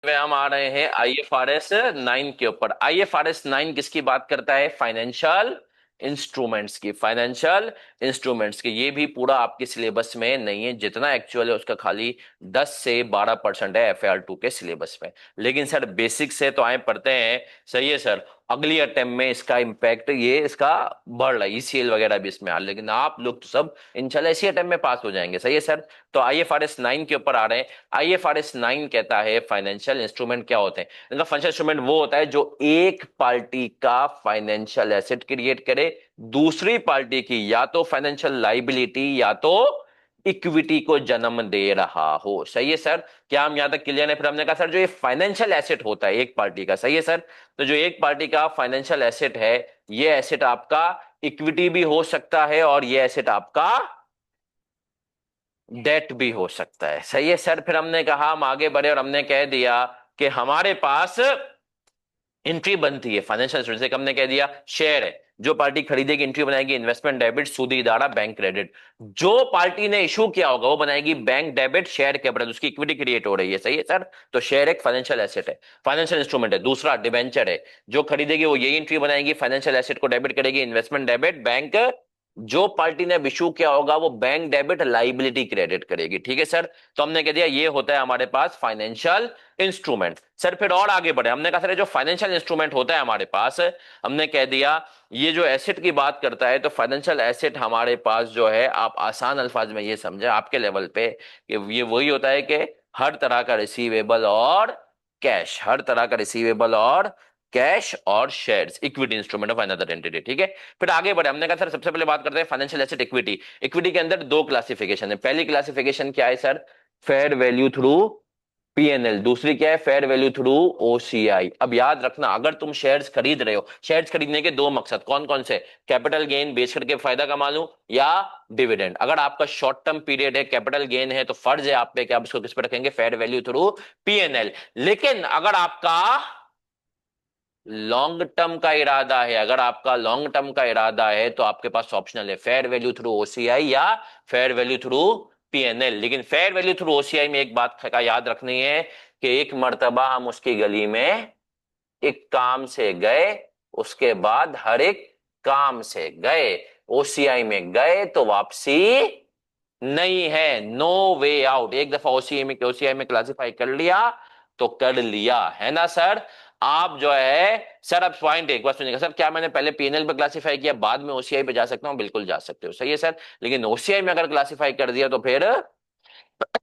वे हम आ रहे हैं आईएफआरएस 9 के ऊपर। आईएफआरएस 9 किसकी बात करता है? फाइनेंशियल इंस्ट्रूमेंट्स की। फाइनेंशियल इंस्ट्रूमेंट्स की ये भी पूरा आपके सिलेबस में नहीं है, जितना एक्चुअल है उसका खाली 10 से 12% है एफएआर 2 के सिलेबस में। लेकिन सर बेसिक से तो आए पढ़ते हैं। सही है सर। अगली अटेम्प्ट में इसका इम्पैक्ट ये इसका बढ़ रहा है, ईसीएल वगैरह भी इसमें आ रहा है, लेकिन आप लोग तो सब इंशाल्लाह इसी अटेम्प्ट में पास हो जाएंगे। सही है सर। तो आईएफआरएस 9 के ऊपर आ रहे हैं। आईएफआरएस 9 कहता है फाइनेंशियल इंस्ट्रूमेंट क्या होते हैं। इनका फाइनेंशियल इंस्ट्रूमेंट वो होता है जो एक पार्टी का फाइनेंशियल एसेट क्रिएट करे, दूसरी पार्टी की या तो फाइनेंशियल लाइबिलिटी या तो इक्विटी को जन्म दे रहा हो। सही है सर। क्या हम यहां तक क्लियर है? फिर हमने कहा सर जो ये फाइनेंशियल एसेट होता है एक पार्टी का। सही है सर। तो जो एक पार्टी का फाइनेंशियल एसेट है, ये एसेट आपका इक्विटी भी हो सकता है और ये एसेट आपका डेट भी हो सकता है। सही है सर। फिर हमने कहा हम आगे बढ़े और हमने कह दिया कि हमारे पास एंट्री बनती है फाइनेंशियल इंस्टीट्यूट से। हमने कह दिया शेयर है, जो पार्टी खरीदेगी एंट्री बनाएगी इन्वेस्टमेंट डेबिट, सूदी इदारा, बैंक क्रेडिट। जो पार्टी ने इशू किया होगा वो बनाएगी बैंक डेबिट, शेयर कैपिटल, उसकी इक्विटी क्रिएट हो रही है। सही है सर। तो शेयर एक फाइनेंशियल एसेट है, फाइनेंशियल इंस्ट्रूमेंट है। दूसरा डिबेंचर है, जो खरीदेगी वो यही एंट्री बनाएगी, फाइनेंशियल एसेट को डेबिट करेगी, इन्वेस्टमेंट डेबिट, बैंक। जो पार्टी ने इशू किया होगा वो बैंक डेबिट लाइबिलिटी क्रेडिट करेगी। ठीक है सर। तो हमने कह दिया ये होता है हमारे पास फाइनेंशियल इंस्ट्रूमेंट। सर फिर और आगे बढ़े। हमने कहा सर जो फाइनेंशियल इंस्ट्रूमेंट होता है हमारे पास, हमने कह दिया ये जो एसेट की बात करता है, तो फाइनेंशियल एसेट हमारे पास जो है, आप आसान अल्फाज में ये समझे आपके लेवल पे कि ये वही होता है कि हर तरह का रिसीवेबल और कैश, हर तरह का रिसीवेबल और कैश और shares, equity instrument of another entity. ठीक है। फिर आगे बढ़े। हमने कहा सर सबसे पहले बात करते हैं फाइनेंशियल एसेट इक्विटी। इक्विटी के अंदर दो क्लासिफिकेशन है। पहली क्लासिफिकेशन क्या है sir? Fair value through PNL. दूसरी क्या है? Fair value through OCI. अब याद रखना, अगर तुम शेयर्स खरीद रहे हो, शेयर्स खरीदने के दो मकसद कौन कौन से? कैपिटल गेन बेच करके फायदा कमा लूं, या डिविडेंड। अगर आपका शॉर्ट टर्म पीरियड है, कैपिटल गेन है, तो फर्ज है आप पे कि आप इसको किस पे रखेंगे? Fair value through PNL. लेकिन अगर आपका लॉन्ग टर्म का इरादा है, अगर आपका लॉन्ग टर्म का इरादा है, तो आपके पास ऑप्शनल है फेयर वैल्यू थ्रू ओसीआई या फेयर वैल्यू थ्रू पीएनएल। लेकिन फेयर वैल्यू थ्रू ओसीआई में एक बात का याद रखनी है कि एक मर्तबा हम उसकी गली में एक काम से गए, उसके बाद हर एक काम से गए। ओसीआई में गए तो वापसी नहीं है, नो वे आउट। एक दफा ओसीआई में क्लासिफाई कर लिया तो कर लिया, है ना सर। आप जो है सर, अब पॉइंट एक बार सुनिएगा सर, क्या मैंने पहले पीएनएल पे क्लासिफाई किया बाद में ओसीआई पे जा सकता हूँ? बिल्कुल जा सकते हो। सही है सर। लेकिन ओसीआई में अगर क्लासिफाई कर दिया तो फिर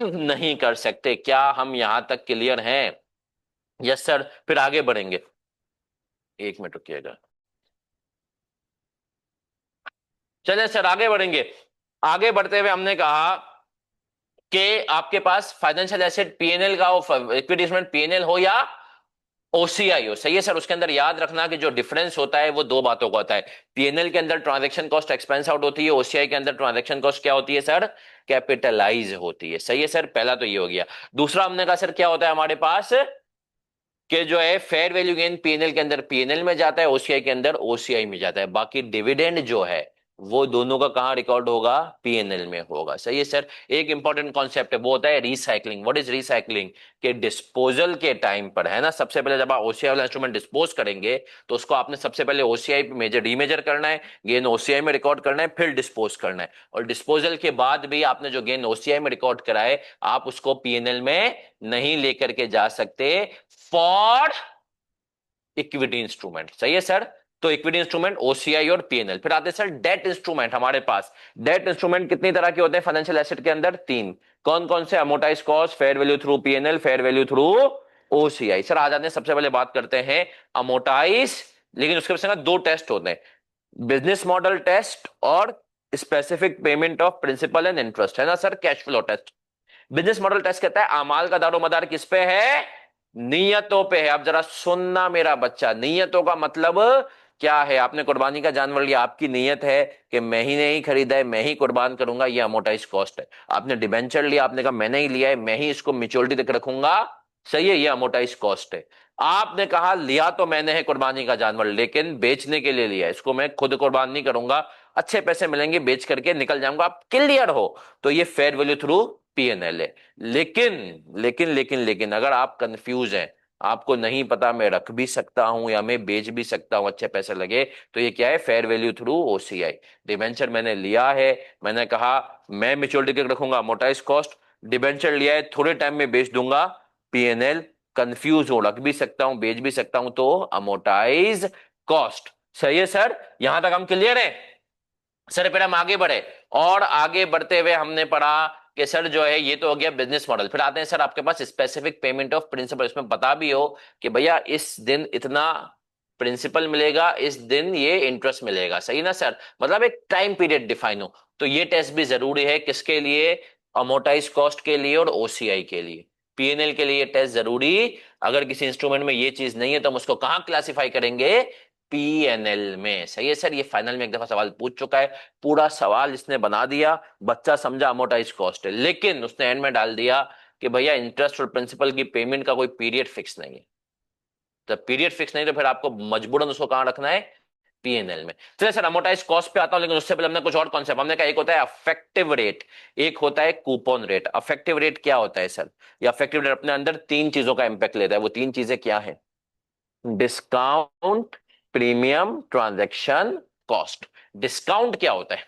नहीं कर सकते। क्या हम यहां तक क्लियर हैं? Yes sir. फिर आगे बढ़ेंगे। एक मिनट रुकिएगा। चलिए सर आगे बढ़ेंगे। आगे बढ़ते हुए हमने कहा कि आपके पास फाइनेंशियल एसेट पीएनएल का हो, इक्विटी इंस्ट्रूमेंट पीएनएल हो या ओसीआई हो। सही है सर। उसके अंदर याद रखना कि जो डिफरेंस होता है वो दो बातों का होता है। पीएनएल के अंदर ट्रांजैक्शन कॉस्ट एक्सपेंस आउट होती है, ओसीआई के अंदर ट्रांजैक्शन कॉस्ट क्या होती है सर? कैपिटलाइज होती है। सही है सर। पहला तो ये हो गया। दूसरा हमने कहा सर क्या होता है हमारे पास कि जो है फेयर वैल्यू गेन पीएनएल के अंदर पीएनएल में जाता है, ओसीआई के अंदर ओसीआई में जाता है। बाकी डिविडेंड जो है वो दोनों का कहां रिकॉर्ड होगा? पीएनएल में होगा। सही है सर। एक इंपॉर्टेंट कॉन्सेप्ट है, वो होता है रिसाइकलिंग। What is recycling? के डिस्पोजल के टाइम पर, है ना, सबसे पहले जब आप ओसीआई वाला इंस्ट्रूमेंट डिस्पोज करेंगे तो उसको आपने सबसे पहले ओसीआई पे मेजर रीमेजर करना है, गेन ओसीआई में रिकॉर्ड करना है, फिर डिस्पोज करना है। और डिस्पोजल के बाद भी आपने जो गेन ओसीआई में रिकॉर्ड करा है, आप उसको पीएनएल में नहीं लेकर के जा सकते फॉर इक्विटी इंस्ट्रूमेंट। सही है सर। तो इक्विटी इंस्ट्रूमेंट ओसीआई और पीएनएल। फिर आते हैं सर डेट इंस्ट्रूमेंट। हमारे पास डेट इंस्ट्रूमेंट कितनी तरह के होते हैं फाइनेंशियल एसेट के अंदर? तीन। कौन कौन से? Amortize cost, fair value through PNL, fair value through OCI. Sir आ जाते हैं, सबसे पहले बात करते हैं अमोर्टाइज। लेकिन उसके पीछे ना दो टेस्ट होते हैं, बिजनेस मॉडल टेस्ट और specific payment of principal and interest, है ना sir, cash flow test. Business model test कहता है अमाल का दारोमदार किस पे है? नियतों पे है। अब जरा सुनना मेरा बच्चा, नियतों का मतलब क्या है? आपने कुर्बानी का जानवर लिया, आपकी नियत है कि मैं ही नहीं खरीदा है, मैं ही कुर्बान करूंगा, ये अमोर्टाइज कॉस्ट है। आपने डिबेंचर लिया, आपने कहा मैंने ही लिया है, मैं ही इसको मेच्योरिटी तक रखूंगा, सही है, ये अमोर्टाइज कॉस्ट है। आपने कहा लिया तो मैंने है कुर्बानी का जानवर, लेकिन बेचने के लिए लिया, इसको मैं खुद कुर्बान नहीं करूंगा, अच्छे पैसे मिलेंगे बेच करके निकल जाऊंगा, आप क्लियर हो, तो ये फेयर वैल्यू थ्रू पीएनएल है। लेकिन अगर आप कंफ्यूज हैं, आपको नहीं पता मैं रख भी सकता हूं या मैं बेच भी सकता हूं अच्छे पैसे लगे, तो ये क्या है, fair value through OCI. Debenture मैंने लिया है, मैंने कहा मैं मेच्योरिटी तक रखूंगा, अमोर्टाइज कॉस्ट। डिबेंचर लिया है, थोड़े टाइम में बेच दूंगा, पीएनएल। कंफ्यूज हो, रख भी सकता हूं बेच भी सकता हूं, तो अमोर्टाइज कॉस्ट। सही है सर, यहां तक हम क्लियर है? सर फिर हम आगे बढ़े, और आगे बढ़ते हुए हमने पढ़ा कि सर जो है ये तो हो गया बिजनेस मॉडल। फिर आते हैं सर आपके पास स्पेसिफिक पेमेंट ऑफ प्रिंसिपल। इसमें बता भी हो कि भैया इस दिन इतना प्रिंसिपल मिलेगा, इस दिन ये इंटरेस्ट मिलेगा, सही ना सर? मतलब एक टाइम पीरियड डिफाइन हो। तो ये टेस्ट भी जरूरी है, किसके लिए? अमोर्टाइज कॉस्ट के लिए और ओसीआई के लिए। पीएनएल के लिए टेस्ट जरूरी। अगर किसी इंस्ट्रूमेंट में ये चीज नहीं है तो हम उसको कहाँ क्लासिफाई करेंगे? पीएनएल में। सही है सर, ये फाइनल में एक दफा सवाल पूछ चुका है, पूरा सवाल इसने बना दिया, बच्चा समझा अमोर्टाइज कॉस्ट है, लेकिन उसने एंड में डाल दिया कि भैया इंटरेस्ट और प्रिंसिपल की पेमेंट का कोई पीरियड फिक्स नहीं है। जब पीरियड फिक्स नहीं तो फिर आपको मजबूरन उसको कहां रखना है? पीएनएल में। चलिए सर अमोर्टाइज कॉस्ट पे आता हूं, लेकिन उससे पहले हमने कुछ और कॉन्सेप्ट हमने कहा। एक होता है अफेक्टिव रेट, एक होता है कूपन रेट। अफेक्टिव रेट क्या होता है सर? ये अफेक्टिव रेट अपने अंदर तीन चीजों का इंपैक्ट लेता है। वो तीन चीजें क्या है? Discount, premium, transaction cost. Discount क्या होता है?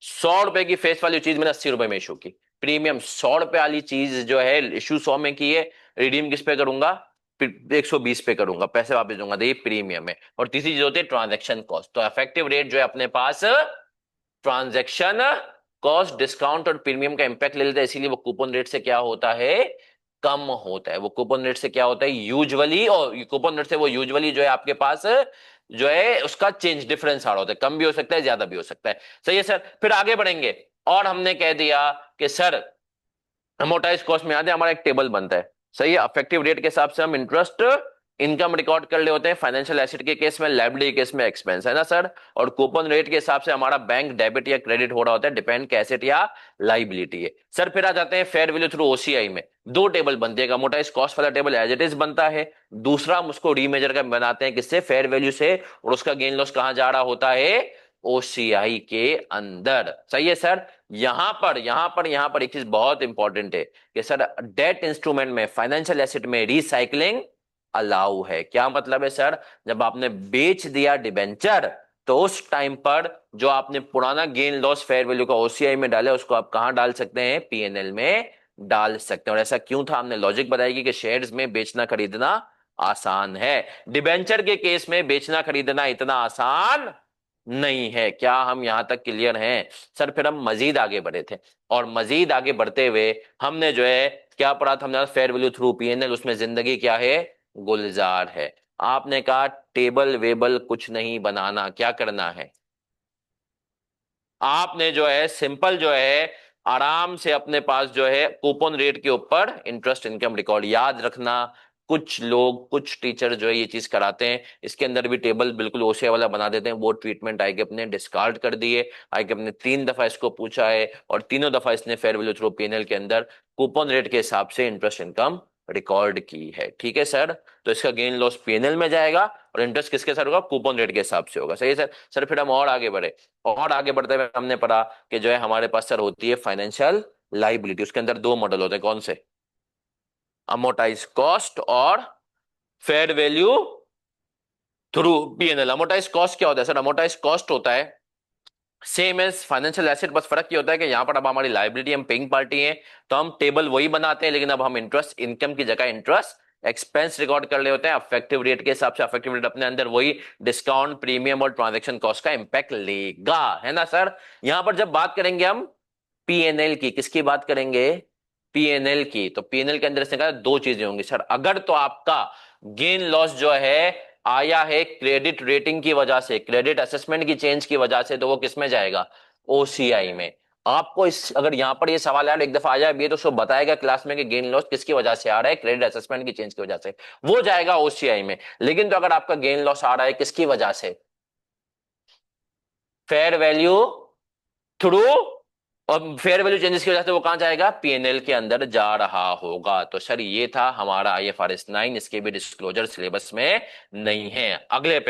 100 रुपए की फेस वैल्यू चीज मैंने 80 रुपए में इशू की। प्रीमियम, 100 रुपए वाली चीज जो है इशू 100 में की है, रिडीम किस पे करूंगा? 120 पे करूंगा, पैसे वापस दूंगा, तो ये प्रीमियम है। और तीसरी चीज होती है ट्रांजैक्शन कॉस्ट। तो इफेक्टिव रेट जो है अपने पास ट्रांजैक्शन कॉस्ट, डिस्काउंट और प्रीमियम का इंपैक्ट ले लेता है, इसीलिए वो कूपन रेट से क्या होता है? कम होता है। वो कूपन रेट से क्या होता है यूजुअली, और कूपन रेट से वो यूजुअली जो है आपके पास जो है उसका चेंज डिफरेंस आ रहा होता है, कम भी हो सकता है ज्यादा भी हो सकता है। सही है सर, फिर आगे बढ़ेंगे। और हमने कह दिया कि सर अमोर्टाइज कॉस्ट में याद है हमारा एक टेबल बनता है, सही है? अफेक्टिव रेट के हिसाब से हम इंटरेस्ट इनकम रिकॉर्ड कर ले होते हैं, फाइनेंशियल एसेट के केस में, लायबिलिटी के केस में एक्सपेंस, है ना सर? और कूपन रेट के हिसाब से हमारा बैंक डेबिट या क्रेडिट हो रहा होता है, डिपेंड के एसेट या लाइबिलिटी है। सर फिर आ जाते हैं फेयर वैल्यू थ्रू ओसीआई में। दो टेबल बनते हैं, अमोर्टाइज कॉस्ट वाला टेबल एज इट इज बनता है, दूसरा हम उसको रीमेजर का बनाते हैं, किससे? फेयर वैल्यू से। और उसका गेन लॉस कहां जा रहा होता है? ओसीआई के अंदर। सही है सर। यहां पर एक चीज बहुत इंपॉर्टेंट है कि सर डेट इंस्ट्रूमेंट में, फाइनेंशियल एसेट में रिसाइकलिंग अलाउ है। क्या मतलब है सर? जब आपने बेच दिया डिबेंचर, तो उस टाइम पर जो आपने पुराना गेन लॉस फेयर वैल्यू का ओसीआई में डाला, उसको आप कहां डाल सकते हैं? पीएनएल में डाल सकते हैं। और ऐसा क्यों था, हमने लॉजिक बताएगी कि शेयर्स में बेचना खरीदना आसान है, डिबेंचर के केस में बेचना खरीदना इतना आसान नहीं है। क्या हम यहां तक क्लियर हैं? सर फिर हम मजीद आगे बढ़े थे, और मजीद आगे बढ़ते हुए हमने जो है क्या पढ़ा था? हमने फेयर वैल्यू थ्रू पीएनएल, उसमें जिंदगी क्या है? गुलजार है। आपने कहा टेबल वेबल कुछ नहीं बनाना, क्या करना है? आपने जो है सिंपल जो है आराम से अपने पास जो है कूपन रेट के ऊपर इंटरेस्ट इनकम रिकॉर्ड याद रखना। कुछ लोग, कुछ टीचर जो है ये चीज कराते हैं, इसके अंदर भी टेबल बिल्कुल ओसीआई वाला बना देते हैं। वो ट्रीटमेंट आई के अपने डिस्कार्ड कर दिए। आई के अपने 3 दफा इसको पूछा है, और तीनों दफा इसने फेयर वैल्यू थ्रू पीएनएल के अंदर कूपन रेट के हिसाब से इंटरेस्ट इनकम रिकॉर्ड की है। ठीक है सर, तो इसका गेन लॉस पीएनएल में जाएगा, और इंटरेस्ट किसके साथ होगा? कूपन रेट के हिसाब से होगा। सही है सर। सर फिर हम और आगे बढ़े, और आगे बढ़ते हुए हमने पढ़ा कि जो है हमारे पास सर होती है फाइनेंशियल लाइबिलिटी। उसके अंदर दो मॉडल होते हैं, कौन से? अमोर्टाइज कॉस्ट और fair value through PNL. Amortise cost क्या होता है सर? अमोर्टाइज कॉस्ट होता है सेम एज फाइनेंशियल एसेट, बस फर्क ये होता है कि यहां पर अब हमारी लाइबिलिटी, हम पेइंग पार्टी हैं, तो हम टेबल वही बनाते हैं, लेकिन अब हम इंटरेस्ट इनकम की जगह इंटरेस्ट एक्सपेंस रिकॉर्ड कर ले होते हैं अफेक्टिव रेट के हिसाब से। अफेक्टिव रेट अपने अंदर वही डिस्काउंट, प्रीमियम और ट्रांजैक्शन कॉस्ट का इंपैक्ट लेगा, है ना सर? यहां पर जब बात करेंगे हम पीएनएल की, किसकी बात करेंगे? पीएनएल की। तो पीएनएल के अंदर इसने कहा दो चीजें होंगी सर। अगर तो आपका गेन लॉस जो है आया है क्रेडिट रेटिंग की वजह से, क्रेडिट असेसमेंट की चेंज की वजह से, तो वो किस में जाएगा? ओसीआई में। आपको इस, अगर यहां पर ये सवाल यार एक दफा आ जाए भी, तो उसको बताएगा क्लास में कि गेन लॉस किसकी वजह से आ रहा है? क्रेडिट असेसमेंट की चेंज की वजह से, वो जाएगा ओसीआई में। लेकिन तो अगर आपका गेन लॉस आ रहा है किसकी वजह से? फेयर वैल्यू थ्रू, और फेयर वैल्यू चेंजेस की वजह से वो कहां जाएगा? पीएनएल के अंदर जा रहा होगा। तो सर ये था हमारा आईएफआरएस 9, इसके भी डिस्क्लोजर सिलेबस में नहीं है। अगले पे